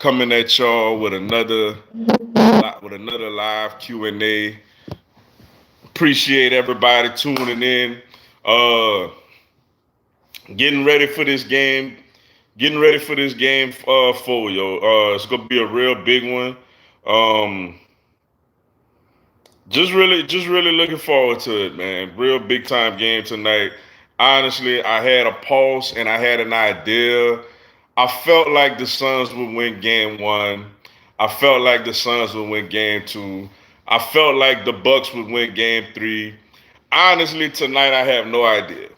coming at y'all with another live Q&A. Appreciate everybody tuning in. Uh, getting ready for this game. Getting ready for this game for yo. It's gonna be a real big one. Um, just really looking forward to it, man. Real big time game tonight. Honestly, I had a pulse and I had an idea. I felt like the Suns would win game one. I felt like the Suns would win game two. I felt like the Bucks would win game three. Honestly, tonight I have no idea.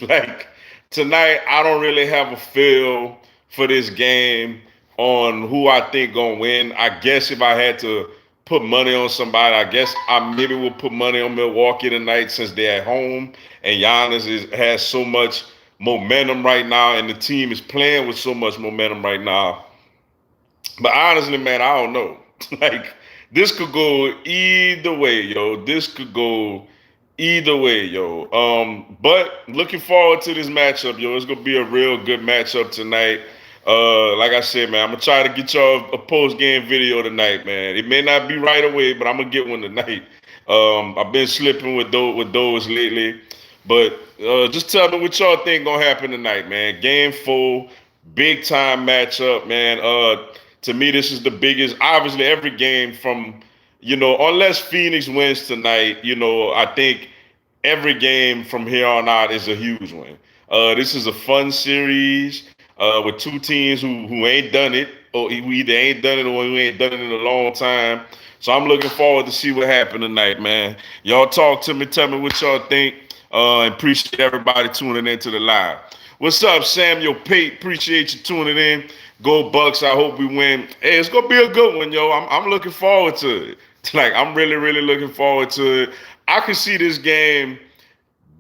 Like tonight, I don't really have a feel for this game on who I think gonna win. I guess if I had to put money on somebody, I guess I maybe would put money on Milwaukee tonight since they're at home and has so much momentum right now, and the team is playing with so much momentum right now. But honestly, man, I don't know. Like this could go either way, yo. This could go either way, yo. But looking forward to this matchup, yo. It's gonna be a real good matchup tonight. Like I said, man, I'm gonna try to get y'all a post game video tonight, man. It may not be right away, but I'm gonna get one tonight. I've been slipping with those lately, but just tell me what y'all think gonna happen tonight, man. Game four, big time matchup, man. To me, this is the biggest. Obviously, every game from unless Phoenix wins tonight, I think every game from here on out is a huge win. This is a fun series with two teams who ain't done it, or who either ain't done it or who ain't done it in a long time. So I'm looking forward to see what happens tonight, man. Y'all talk to me, tell me what y'all think. And appreciate everybody tuning into the live. What's up, Samuel Pate? Appreciate you tuning in. Go Bucks. I hope we win. Hey, it's gonna be a good one, yo. I'm looking forward to it. Like I'm really looking forward to it. I can see this game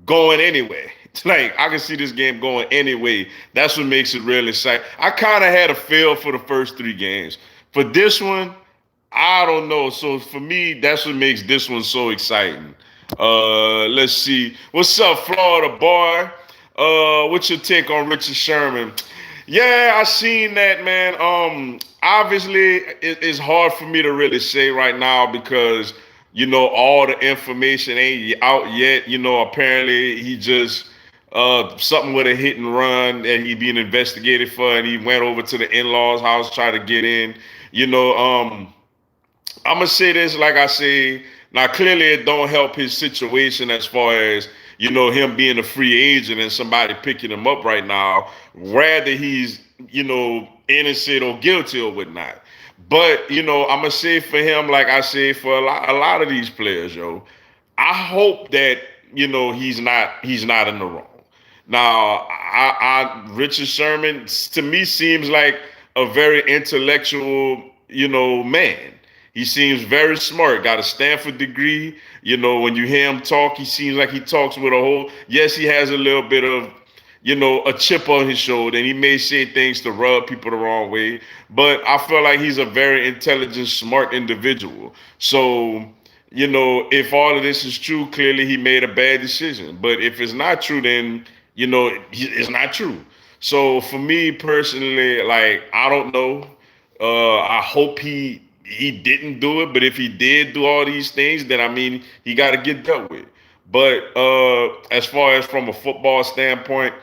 going anyway. Like I can see this game going anyway. That's what makes it really exciting. I kind of had a feel for the first three games. For this one, I don't know. So for me, that's what makes this one so exciting. Let's see. What's up, Florida boy? What's your take on Richard Sherman? Yeah, I seen that, man. Obviously, it's hard for me to really say right now because all the information ain't out yet. Apparently he just something with a hit and run and he being investigated for, and he went over to the in-laws' house trying to get in. I'm gonna say this like I say. Now, clearly, it don't help his situation as far as him being a free agent and somebody picking him up right now. Rather, he's innocent or guilty or whatnot. But I'm gonna say for him, like I say for a lot of these players, yo. I hope that he's not in the wrong. Now, Richard Sherman to me seems like a very intellectual, man. He seems very smart, got a Stanford degree. When you hear him talk, he seems like he talks with a whole, yes, he has a little bit of, a chip on his shoulder, and he may say things to rub people the wrong way. But I feel like he's a very intelligent, smart individual. So, if all of this is true, clearly he made a bad decision. But if it's not true, then, it's not true. So for me personally, like, I don't know. I hope he didn't do it, but if he did do all these things, then I mean he got to get dealt with. But as far as from a football standpoint,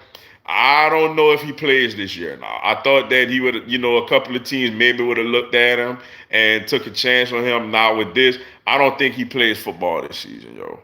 I don't know if he plays this year now. I thought that he would, a couple of teams maybe would have looked at him and took a chance on him. Now with this, I don't think he plays football this season, yo.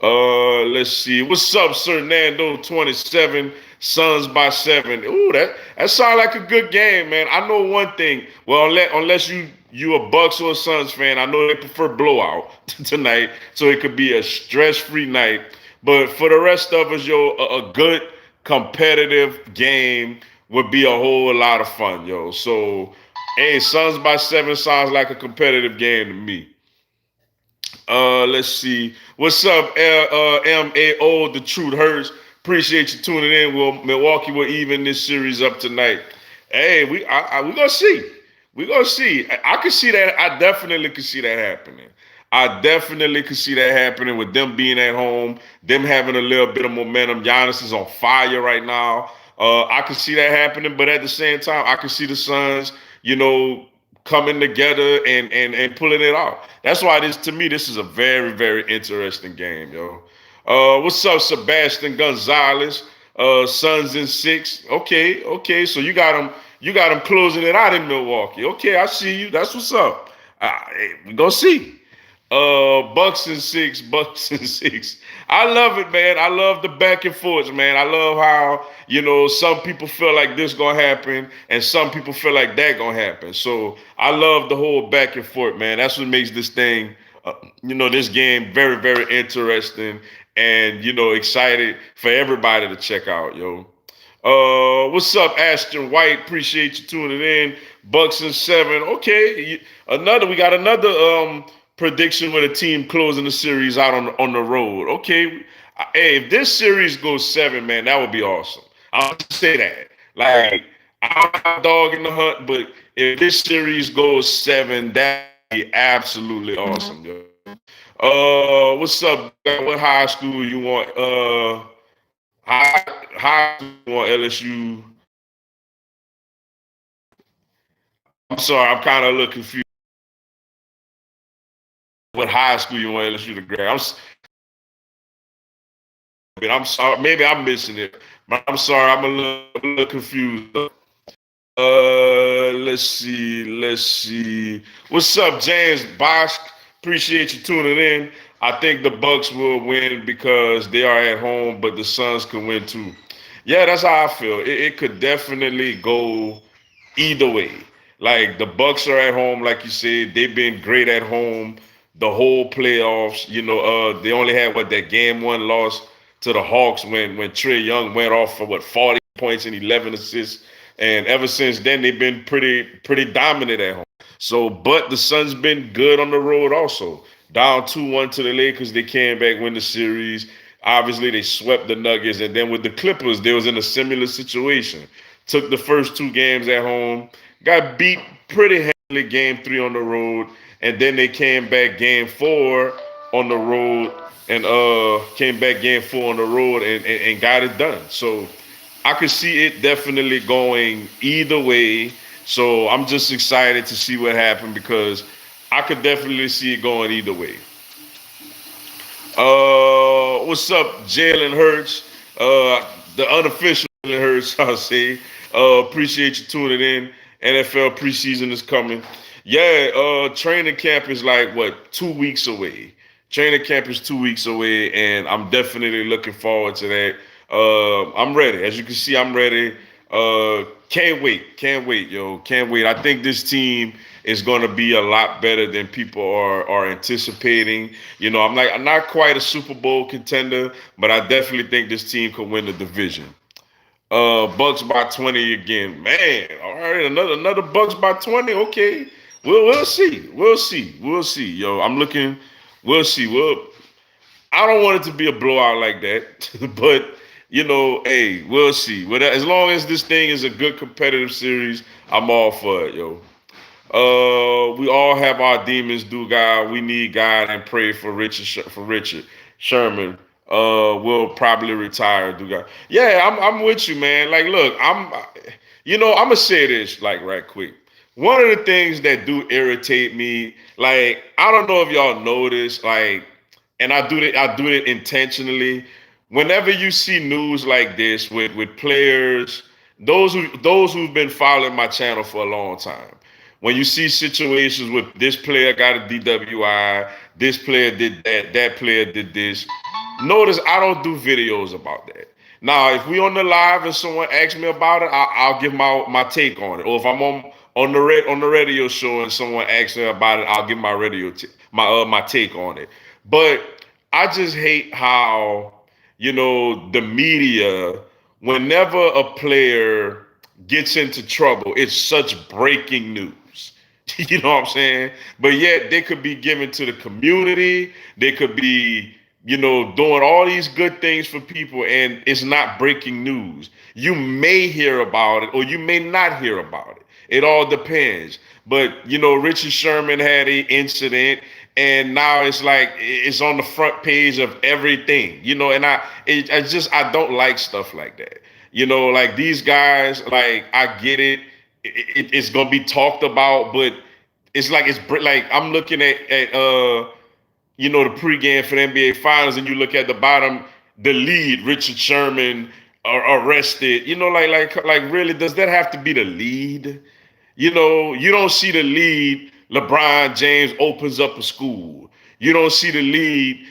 Let's see. What's up, Sir Nando 27, Suns by 7. Ooh, that sounds like a good game, man. I know one thing. Well, unless you a Bucks or a Suns fan, I know they prefer blowout tonight, so it could be a stress-free night. But for the rest of us, yo, a good competitive game would be a whole lot of fun, yo. So, hey, Suns by 7 sounds like a competitive game to me. Let's see. What's up, MAO? The Truth Hurts. Appreciate you tuning in. Well, Milwaukee will even this series up tonight. Hey, we gonna see. We gonna see. I can see that. I definitely can see that happening. I definitely could see that happening with them being at home, them having a little bit of momentum. Giannis is on fire right now. I can see that happening, but at the same time, I can see the Suns, coming together and pulling it off. That's why to me, this is a very, very interesting game, yo. What's up, Sebastian Gonzalez? Suns in 6. Okay, okay. So you got them closing it out in Milwaukee. Okay, I see you. That's what's up. We gonna see. Bucks and 6, Bucks and 6. I love it, man. I love the back and forth, man. I love how, some people feel like this gonna happen and some people feel like that gonna happen. So I love the whole back and forth, man. That's what makes this thing, this game very, very interesting and, excited for everybody to check out, yo. What's up, Ashton White? Appreciate you tuning in. Bucks and 7. Okay, we got another prediction with a team closing the series out on the road. Okay, hey, if this series goes 7, man, that would be awesome. I'll say that. Like, I'm a dog in the hunt, but if this series goes 7, that'd be absolutely awesome, yo. What's up? What high school you want? High school you want LSU? I'm sorry, I'm kind of a little confused. What high school you want LSU to grad? I'm sorry, maybe I'm missing it, but I'm sorry, I'm a little confused. Let's see. What's up, James Bosch? Appreciate you tuning in. I think the Bucks will win because they are at home, but the Suns can win too. Yeah, that's how I feel. It could definitely go either way. Like the Bucks are at home, like you said, they've been great at home the whole playoffs. They only had that game 1 loss to the Hawks when Trae Young went off for 40 points and 11 assists. And ever since then, they've been pretty dominant at home. So, but the Suns been good on the road also. Down 2-1 to the Lakers, they came back, win the series. Obviously, they swept the Nuggets, and then with the Clippers, they was in a similar situation. Took the first 2 games at home, got beat pretty heavily game 3 on the road, and then they came back game 4 on the road and came back game 4 on the road and got it done. So I could see it definitely going either way. So I'm just excited to see what happened because I could definitely see it going either way. What's up, Jalen Hurts? The unofficial Jalen Hurts, I'll say. Appreciate you tuning in. NFL preseason is coming. Yeah, training camp is like 2 weeks away. Training camp is 2 weeks away, and I'm definitely looking forward to that. I'm ready. As you can see, I'm ready. Can't wait, yo. Can't wait. I think this team is going to be a lot better than people are anticipating. I'm not quite a Super Bowl contender, but I definitely think this team could win the division. Bucks by 20 again, man. All right, another Bucks by 20. Okay, we'll see. We'll see. Yo, I'm looking. We'll see. I don't want it to be a blowout like that, but hey, we'll see. As long as this thing is a good competitive series, I'm all for it, yo. We all have our demons, do God. We need God and pray for Richard Sherman. Will probably retire, do God. Yeah, I'm with you, man. Like, look, I'm gonna say this like right quick. One of the things that do irritate me, like, I don't know if y'all notice, like, and I do it intentionally. Whenever you see news like this with players, those who've been following my channel for a long time, when you see situations with this player got a DWI, this player did that player did this, notice I don't do videos about that. Now, if we on the live and someone asks me about it, I'll give my take on it. Or if I'm on the radio show and someone asks me about it, I'll give my my take on it. But I just hate how the media, whenever a player gets into trouble, it's such breaking news. You know what I'm saying? But yet they could be given to the community. They could be, doing all these good things for people, and it's not breaking news. You may hear about it or you may not hear about it. It all depends. But Richard Sherman had an incident, and now it's like it's on the front page of everything. And I don't like stuff like that. Like these guys, like I get it. it's gonna be talked about, but it's like I'm looking at the pregame for the NBA Finals, and you look at the bottom, the lead, Richard Sherman arrested. Like really, does that have to be the lead? You don't see the lead. LeBron James opens up a school. You don't see the lead.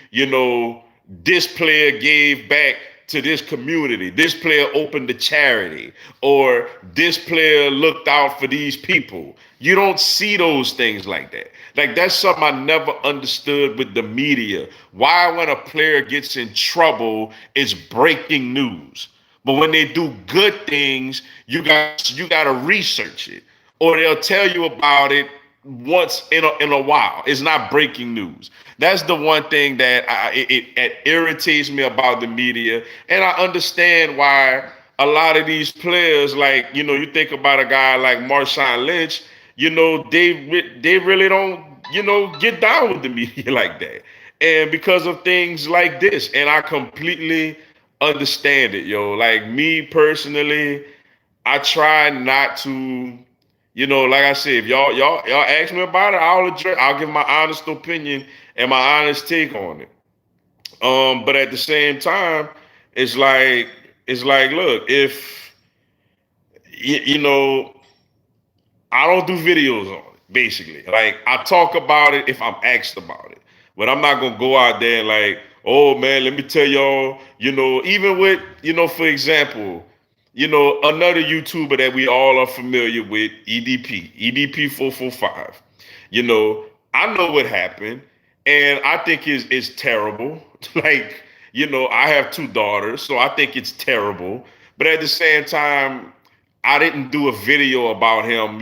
This player gave back to this community. This player opened a charity, or this player looked out for these people. You don't see those things like that. Like, that's something I never understood with the media. Why, when a player gets in trouble, it's breaking news. But when they do good things, you got to research it, or they'll tell you about it once in a while. It's not breaking news. That's the one thing that it irritates me about the media, and I understand why a lot of these players, like, you think about a guy like Marshawn Lynch, they really don't get down with the media like that, and because of things like this, and I completely understand it, yo. Like, me personally, I try not to, like I said, if y'all ask me about it, I'll give my honest opinion and my honest take on it. But at the same time, it's like look, if you know, I don't do videos on it, basically. Like, I talk about it if I'm asked about it. But I'm not gonna go out there and like, oh man, let me tell y'all, even with, for example, another YouTuber that we all are familiar with, EDP 445. You know, I know what happened, and I think is terrible. Like, I have two daughters, so I think it's terrible. But at the same time, I didn't do a video about him,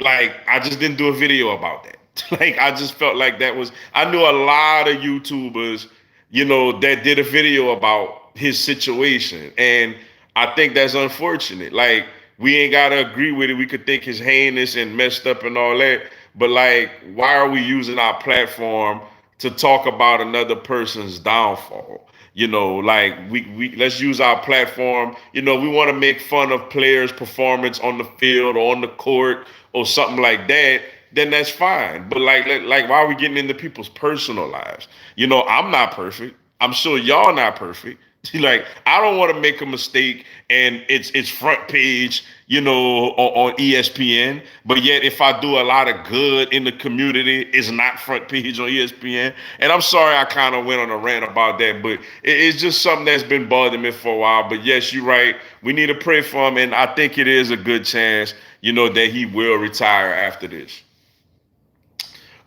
like, I just didn't do a video about that. Like, I just felt like I knew a lot of YouTubers, that did a video about his situation. And I think that's unfortunate. Like, we ain't gotta agree with it. We could think it's heinous and messed up and all that. But like, why are we using our platform to talk about another person's downfall? Like, we let's use our platform. We want to make fun of players' performance on the field or on the court or something like that. Then that's fine. But like, why are we getting into people's personal lives? I'm not perfect. I'm sure y'all not perfect. Like, I don't want to make a mistake and it's front page, on ESPN. But yet, if I do a lot of good in the community, it's not front page on ESPN. And I'm sorry I kind of went on a rant about that, but it's just something that's been bothering me for a while. But yes, you're right. We need to pray for him, and I think it is a good chance, that he will retire after this.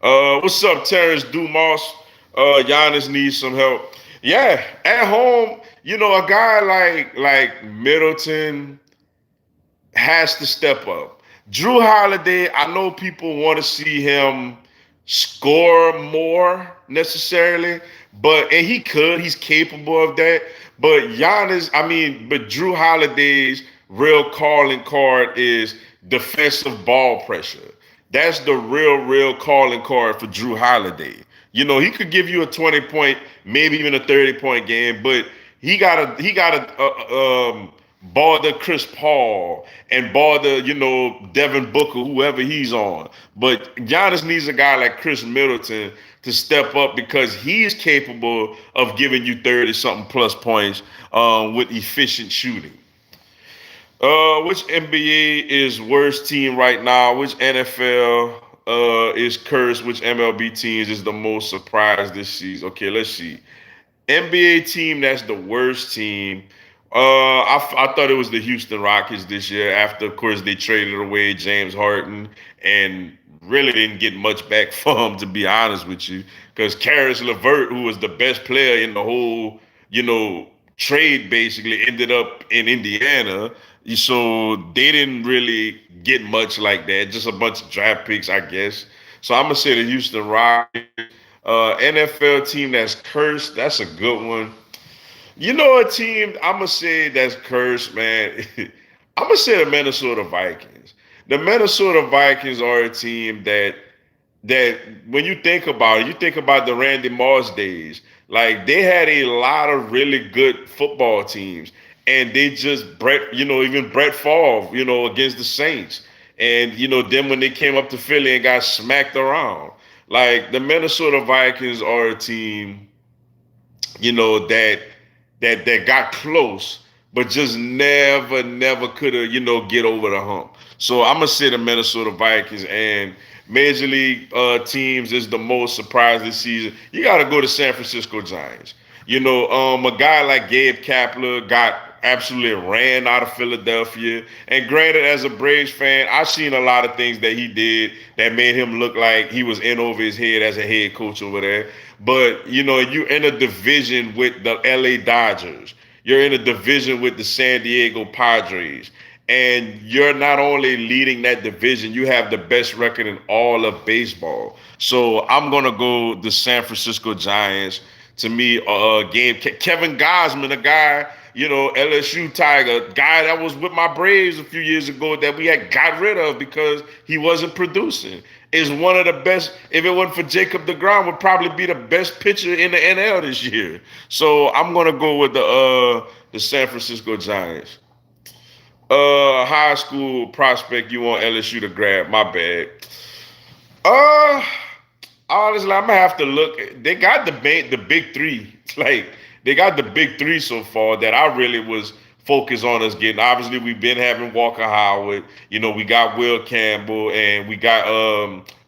What's up, Terrence Dumas? Giannis needs some help. Yeah, at home, a guy like Middleton has to step up. Drew Holiday, I know people want to see him score more necessarily, and he's capable of that. But Drew Holiday's real calling card is defensive ball pressure. That's the real calling card for Drew Holiday. He could give you a 20 point, maybe even a 30 point game, but he gotta bother Chris Paul and bother, Devin Booker, whoever he's on. But Giannis needs a guy like Chris Middleton to step up, because he is capable of giving you 30 something plus points with efficient shooting. Which NBA is worst team right now? Which NFL is cursed? Which MLB teams is the most surprised this season? Okay, let's see. NBA team that's the worst team. I thought it was the Houston Rockets this year. After, of course, they traded away James Harden and really didn't get much back from him, to be honest with you. Because Karis LeVert, who was the best player in the whole, trade, basically ended up in Indiana. So they didn't really get much like that. Just a bunch of draft picks, I guess. So I'm gonna say the Houston Rockets. NFL team that's cursed. That's a good one. A team I'm gonna say that's cursed, man. I'm gonna say the Minnesota Vikings. The Minnesota Vikings are a team that when you think about it, you think about the Randy Moss days. Like, they had a lot of really good football teams, and they just even Brett Favre, against the Saints, and then when they came up to Philly and got smacked around. Like the Minnesota Vikings are a team, that got close, but just never could have, get over the hump. So I'm gonna say the Minnesota Vikings, and Major League teams is the most surprised this season. You got to go to San Francisco Giants. A guy like Gabe Kapler got absolutely ran out of Philadelphia. And granted, as a Braves fan, I've seen a lot of things that he did that made him look like he was in over his head as a head coach over there. But, you're in a division with the LA Dodgers. You're in a division with the San Diego Padres. And you're not only leading that division, you have the best record in all of baseball. So I'm going to go the San Francisco Giants. To me, Kevin Gausman, a guy, LSU Tiger, guy that was with my Braves a few years ago that we had got rid of because he wasn't producing, is one of the best. If it wasn't for Jacob deGrom, would probably be the best pitcher in the NL this year. So I'm going to go with the San Francisco Giants. High school prospect you want LSU to grab? My bad. Honestly, I'm gonna have to look. They got the big three. Like they got the big three so far that I really was focused on us getting. Obviously, we've been having Walker Howard. We got Will Campbell and we got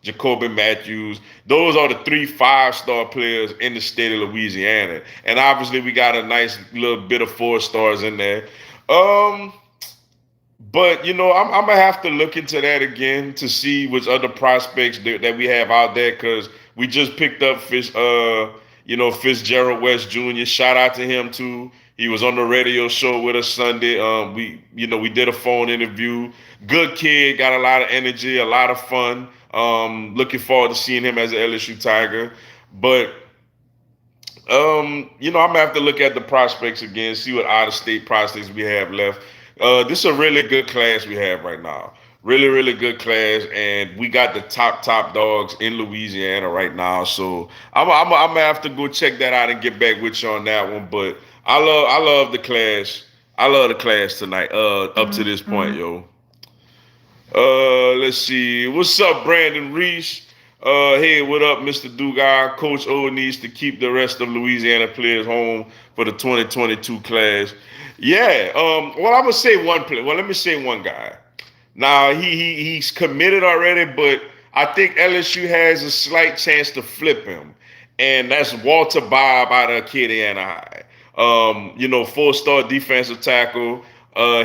Jacoby Matthews. Those are the 3 5-star players in the state of Louisiana. And obviously, we got a nice little bit of 4 stars in there. But I'm gonna have to look into that again to see which other prospects that we have out there, because we just picked up Fitzgerald West Jr. Shout out to him too. He was on the radio show with us Sunday. We did a phone interview. Good kid, got a lot of energy, a lot of fun. Looking forward to seeing him as an LSU Tiger. But I'm gonna have to look at the prospects again, see what out of state prospects we have left. This is a really good class we have right now. Really, really good class, and we got the top dogs in Louisiana right now. So I'm gonna have to go check that out and get back with you on that one. But I love the class. I love the class tonight. Up to this point, yo. Let's see. What's up, Brandon Reese? Hey, what up, Mr. Dugar? Coach O needs to keep the rest of Louisiana players home for the 2022 class. Yeah. Well, I'm gonna say one player. Well, let me say one guy. Now he's committed already, but I think LSU has a slight chance to flip him, and that's Walter Bobb out of Acadiana High. 4-star defensive tackle.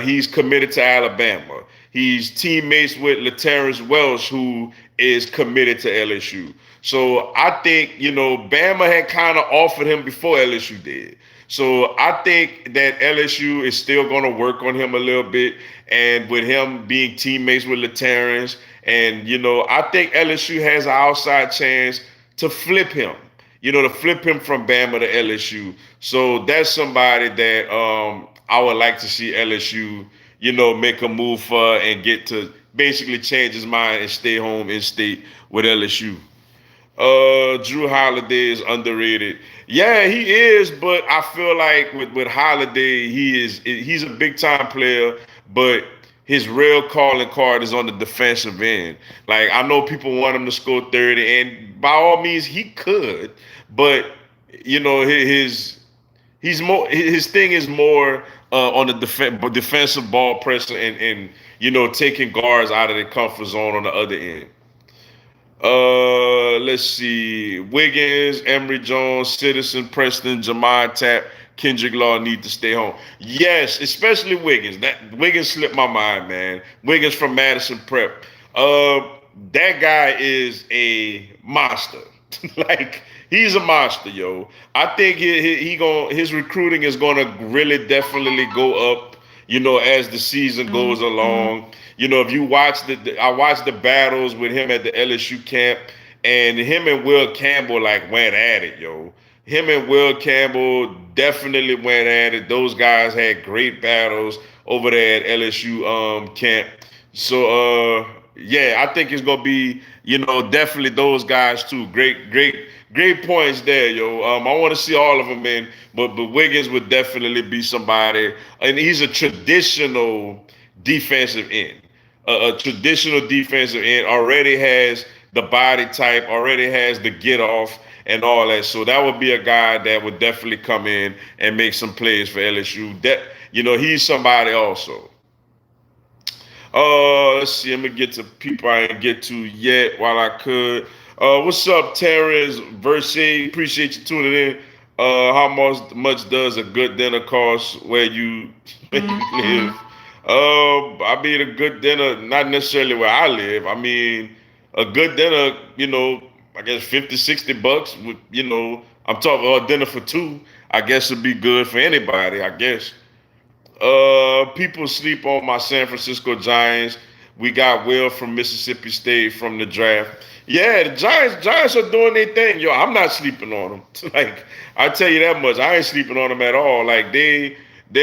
He's committed to Alabama. He's teammates with LaTerrence Welsh, who is committed to LSU. So I think, Bama had kind of offered him before LSU did. So I think that LSU is still going to work on him a little bit. And with him being teammates with LaTerrence, and, I think LSU has an outside chance to flip him, to flip him from Bama to LSU. So that's somebody that I would like to see LSU, make a move for and get to basically change his mind and stay home in state with LSU. Drew Holiday is underrated. Yeah, he is, but I feel like with Holiday, he's a big time player, but his real calling card is on the defensive end. Like, I know people want him to score 30, and by all means he could, but his thing is more on the defensive ball pressure and taking guards out of their comfort zone on the other end. Let's see. Wiggins, Emory Jones, Citizen, Preston, Jamar Tapp, Kendrick Law need to stay home. Yes, especially Wiggins. Wiggins slipped my mind, man. Wiggins from Madison Prep. That guy is a monster. Like, he's a monster, yo. I think his recruiting is gonna really definitely go up, as the season goes along. If you watch I watched the battles with him at the LSU camp, and him and Will Campbell went at it, yo. Him and Will Campbell definitely went at it. Those guys had great battles over there at LSU camp. So Yeah, I think it's gonna be, definitely those guys too. Great points there, yo. I want to see all of them, man. But Wiggins would definitely be somebody, and he's a traditional defensive end. A traditional defensive end already has the body type, already has the get off and all that. So that would be a guy that would definitely come in and make some plays for LSU. That he's somebody also. Let's see. I'm gonna get to people I didn't get to yet while I could. What's up, Terrence Verse? Appreciate you tuning in. How much does a good dinner cost where you, where you live? I mean, a good dinner, not necessarily where I live. I mean, a good dinner, I guess 50, $60 would, I'm talking about a dinner for two. I guess would be good for anybody. I guess. People sleep on my San Francisco Giants. We got Will from Mississippi State from the draft. Yeah, the Giants are doing their thing. Yo, I'm not sleeping on them. Like, I tell you that much. I ain't sleeping on them at all. Like they're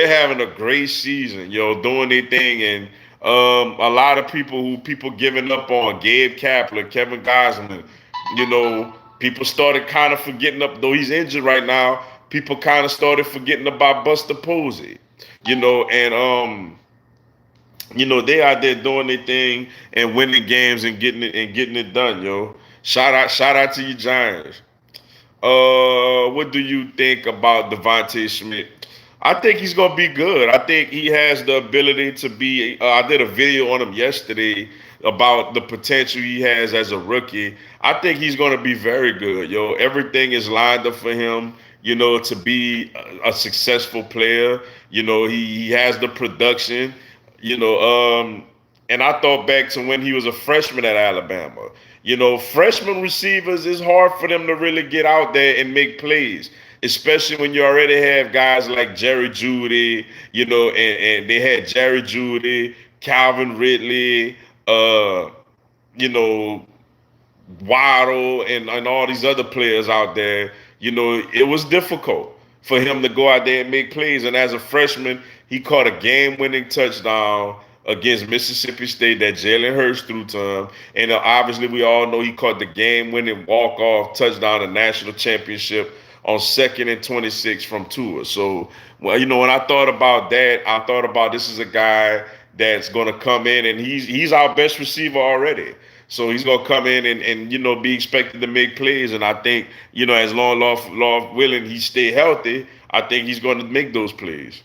having a great season, doing their thing. And a lot of people giving up on Gabe Kapler, Kevin Gosman, people started kind of forgetting up, though he's injured right now. People kind of started forgetting about Buster Posey, and they out there doing their thing and winning games and getting it done, yo. Shout out to you Giants. What do you think about Devontae Smith? I think he's gonna be good. I think he has the ability to be. I did a video on him yesterday about the potential he has as a rookie. I think he's gonna be very good, yo. Everything is lined up for him, to be a successful player. He has the production, you know, and I thought back to when he was a freshman at Alabama. Freshman receivers, it's hard for them to really get out there and make plays, especially when you already have guys like Jerry Jeudy, and they had Jerry Jeudy, Calvin Ridley, you know, Waddle, and all these other players out there. It was difficult for him to go out there and make plays. And as a freshman, he caught a game-winning touchdown against Mississippi State that Jalen Hurts threw to him. And obviously, we all know he caught the game-winning walk-off touchdown in the national championship on 2nd and 26 from Tua. So, well, when I thought about that, I thought about this is a guy that's going to come in, and he's our best receiver already. So he's gonna come in and be expected to make plays, and I think as long willing he stay healthy, I think he's going to make those plays.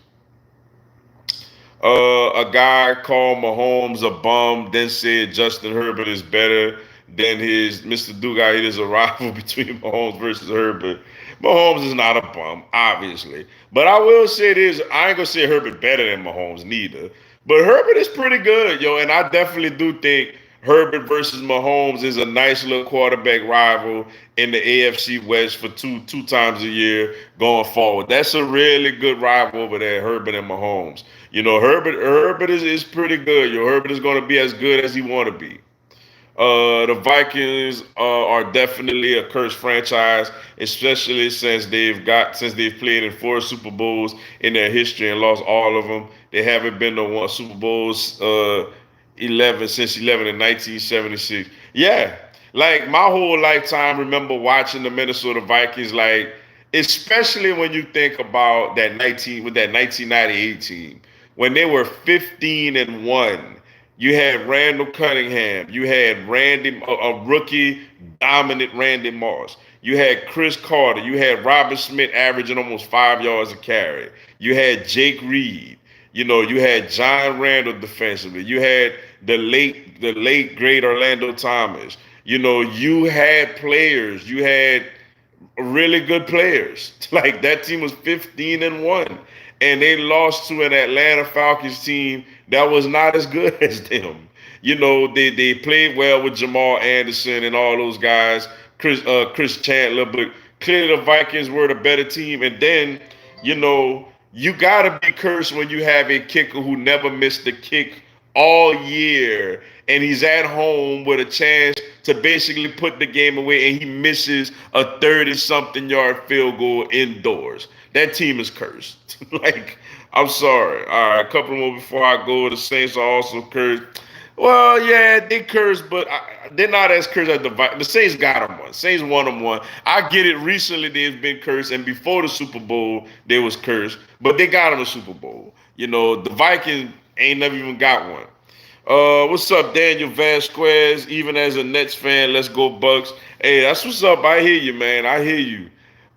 A guy called Mahomes a bum, then said Justin Herbert is better than his Mr. Dugai. It is a rival between Mahomes versus Herbert. Mahomes is not a bum, obviously, but I will say this: I ain't gonna say Herbert better than Mahomes neither, but Herbert is pretty good, yo, and I definitely do think Herbert versus Mahomes is a nice little quarterback rival in the AFC West for two times a year going forward. That's a really good rival over there, Herbert and Mahomes. Herbert is pretty good. Herbert is going to be as good as he want to be. The Vikings are definitely a cursed franchise, especially since they've played in 4 Super Bowls in their history and lost all of them. They haven't been to one Super Bowls 11 since 11 in 1976. Yeah, like my whole lifetime, remember watching the Minnesota Vikings, like especially when you think about that 1998 team when they were 15-1. You had Randall Cunningham. You had a rookie dominant Randy Moss. You had Chris Carter. You had Robert Smith averaging almost 5 yards a carry. You had Jake Reed. You had John Randall defensively. You had the late great Orlando Thomas. You had players. You had really good players. Like that team was 15-1, and they lost to an Atlanta Falcons team that was not as good as them. They played well with Jamal Anderson and all those guys, Chris Chandler, but clearly the Vikings were the better team. And then, you gotta be cursed when you have a kicker who never missed a kick all year, and he's at home with a chance to basically put the game away, and he misses a 30-something yard field goal indoors. That team is cursed. Like, I'm sorry. All right, a couple more before I go. The Saints are also cursed. Well, yeah, they cursed, but they're not as cursed as the Vikings. The Saints got them one. Saints won them one. I get it. Recently, they've been cursed, and before the Super Bowl, they was cursed, but they got them a Super Bowl. You know, the Vikings ain't never even got one. What's up, Daniel Vasquez? Even as a Nets fan, let's go Bucks. Hey, that's what's up. I hear you, man. I hear you.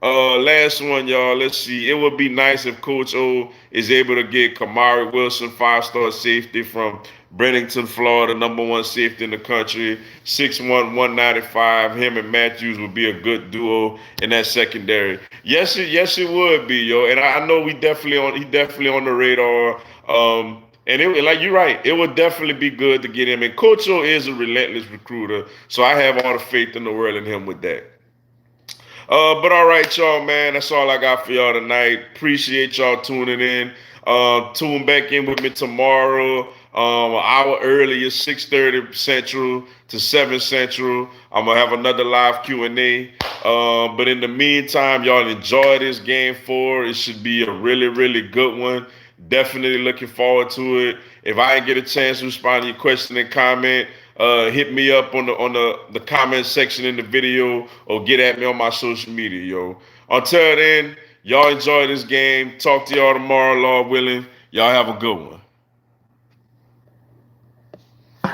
Last one, y'all. Let's see. It would be nice if Coach O is able to get Kamari Wilson, 5-star safety from Bennington, Florida, #1 safety in the country, 6'1", 195. Him and Matthews would be a good duo in that secondary. Yes, it would be, yo. And I know he definitely on the radar. And like you're right, it would definitely be good to get him. And Coach O is a relentless recruiter, so I have all the faith in the world in him with that. But all right, y'all, man. That's all I got for y'all tonight. Appreciate y'all tuning in. Tune back in with me tomorrow, an hour earlier, 6:30 Central to 7 Central. I'm gonna have another live Q&A. But in the meantime, y'all enjoy this game 4. It should be a really, really good one. Definitely looking forward to it. If I didn't get a chance to respond to your question and comment, hit me up on the comment section in the video or get at me on my social media, yo. Until then, y'all enjoy this game. Talk to y'all tomorrow, Lord willing. Y'all have a good one.